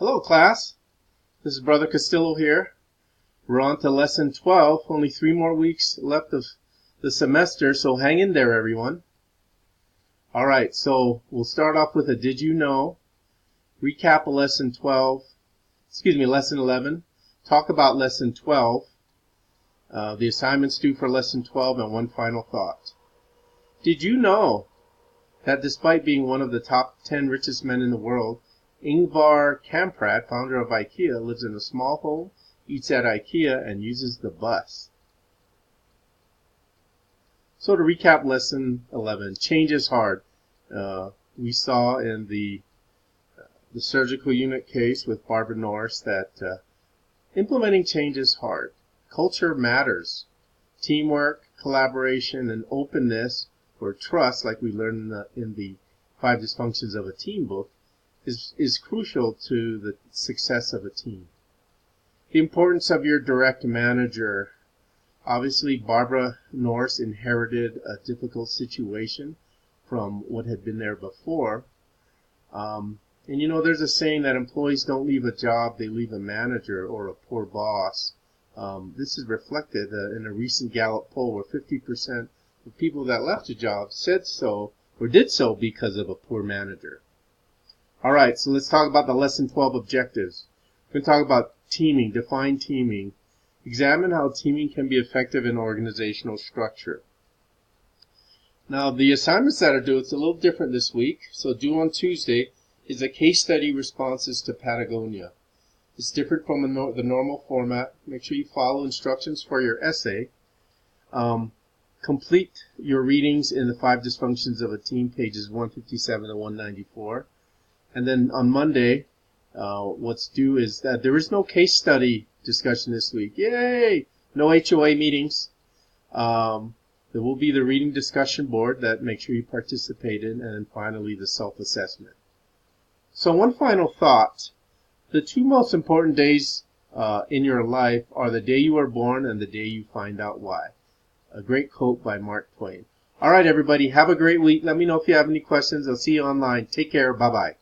Hello, class. This is Brother Castillo here. We're on to lesson 12. Only 3 more weeks left of the semester, so hang in there, everyone. All right, so we'll start off with a did you know, recap of lesson 11, talk about lesson 12, the assignments due for lesson 12, and one final thought. Did you know that despite being one of the top 10 richest men in the world, Ingvar Kamprad, founder of IKEA, lives in a small home, eats at IKEA, and uses the bus? So to recap lesson 11, change is hard. We saw in the surgical unit case with Barbara Norris that implementing change is hard. Culture matters. Teamwork, collaboration, and openness, or trust, like we learned in the 5 Dysfunctions of a Team book, is crucial to the success of a team. The importance of your direct manager. Obviously, Barbara Norris inherited a difficult situation from what had been there before. And you know, there's a saying that employees don't leave a job, they leave a manager or a poor boss. This is reflected in a recent Gallup poll where 50% of people that left a job said so or did so because of a poor manager. All right, so let's talk about the lesson 12 objectives. We're going to talk about teaming, define teaming, examine how teaming can be effective in organizational structure. Now, the assignments that are due, it's a little different this week. So due on Tuesday is a case study responses to Patagonia. It's different from the normal format. Make sure you follow instructions for your essay. Complete your readings in the 5 Dysfunctions of a Team, pages 157 to 194. And then on Monday, what's due is that there is no case study discussion this week. Yay! No HOA meetings. There will be the reading discussion board that make sure you participate in, and then finally the self-assessment. So one final thought. The 2 most important days in your life are the day you are born and the day you find out why. A great quote by Mark Twain. All right, everybody, have a great week. Let me know if you have any questions. I'll see you online. Take care. Bye-bye.